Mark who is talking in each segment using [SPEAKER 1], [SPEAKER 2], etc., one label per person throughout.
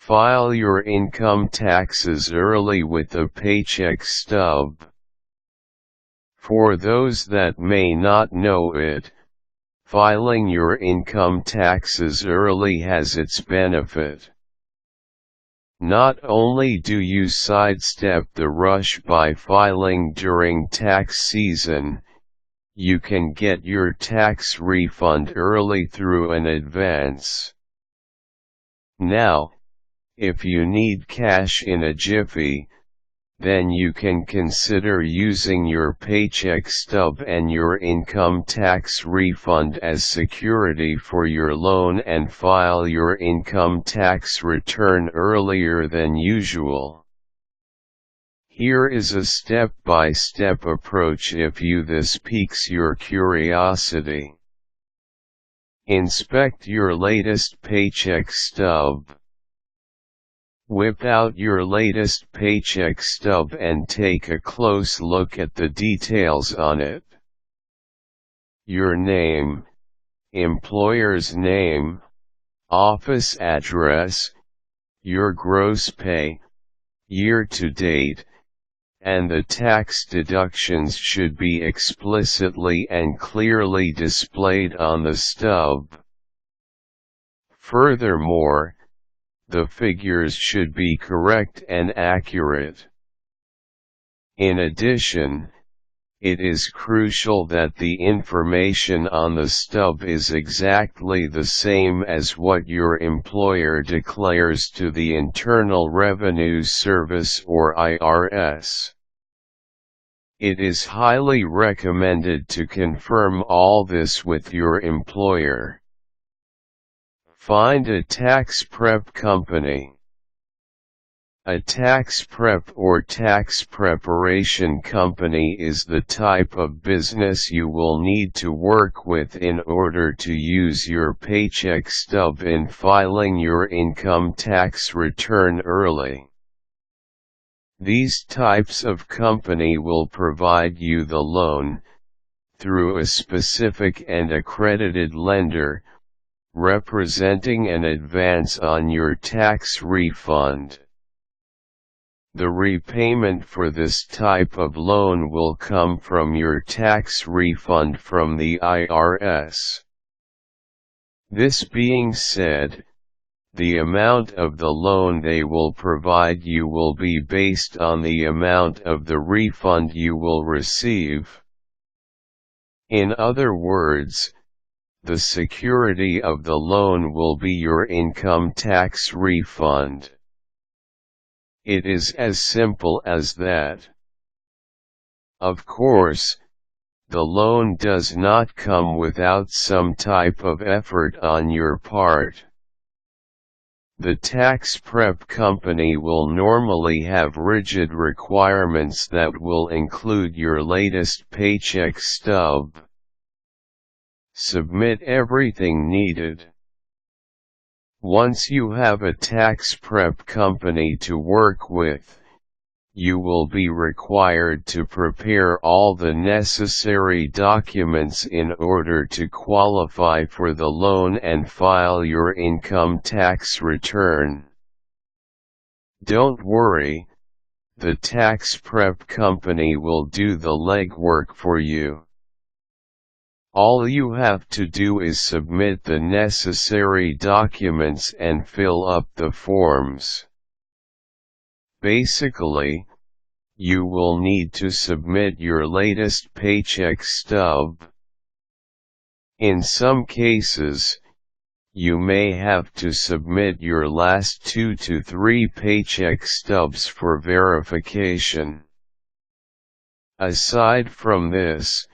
[SPEAKER 1] File your income taxes early with a paycheck stub. For those that may not know it, filing your income taxes early has its benefit. Not only do you sidestep the rush by filing during tax season, you can get your tax refund early through an advance. Now, if you need cash in a jiffy, then you can consider using your paycheck stub and your income tax refund as security for your loan and file your income tax return earlier than usual. Here is a step-by-step approach if this piques your curiosity. Inspect your latest paycheck stub. Whip out your latest paycheck stub and take a close look at the details on it. Your name, employer's name, office address, your gross pay, year to date, and the tax deductions should be explicitly and clearly displayed on the stub. Furthermore, the figures should be correct and accurate. In addition, it is crucial that the information on the stub is exactly the same as what your employer declares to the Internal Revenue Service or IRS. It is highly recommended to confirm all this with your employer. Find a tax prep company. A tax prep or tax preparation company is the type of business you will need to work with in order to use your paycheck stub in filing your income tax return early. These types of company will provide you the loan, through a specific and accredited lender, representing an advance on your tax refund. The repayment for this type of loan will come from your tax refund from the IRS. This being said, the amount of the loan they will provide you will be based on the amount of the refund you will receive. In other words, the security of the loan will be your income tax refund. It is as simple as that. Of course, the loan does not come without some type of effort on your part. The tax prep company will normally have rigid requirements that will include your latest paycheck stub. Submit everything needed. Once you have a tax prep company to work with, you will be required to prepare all the necessary documents in order to qualify for the loan and file your income tax return. Don't worry, the tax prep company will do the legwork for you. All you have to do is submit the necessary documents and fill up the forms. Basically, you will need to submit your latest paycheck stub. In some cases, you may have to submit your last 2 to 3 paycheck stubs for verification. Aside from this,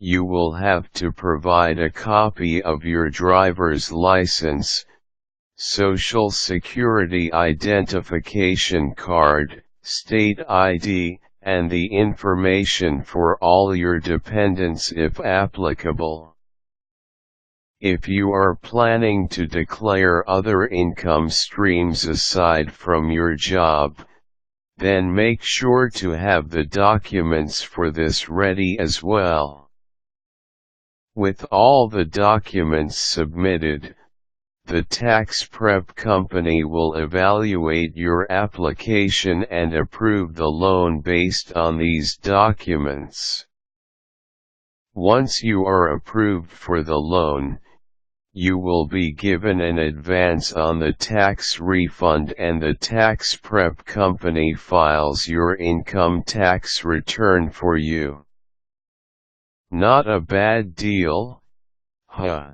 [SPEAKER 1] you will have to provide a copy of your driver's license, Social Security identification card, state ID, and the information for all your dependents if applicable. If you are planning to declare other income streams aside from your job, then make sure to have the documents for this ready as well. With all the documents submitted, the tax prep company will evaluate your application and approve the loan based on these documents. Once you are approved for the loan, you will be given an advance on the tax refund and the tax prep company files your income tax return for you. Not a bad deal, huh?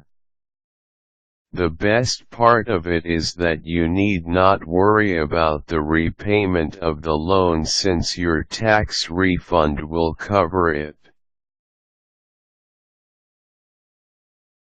[SPEAKER 1] The best part of it is that you need not worry about the repayment of the loan since your tax refund will cover it.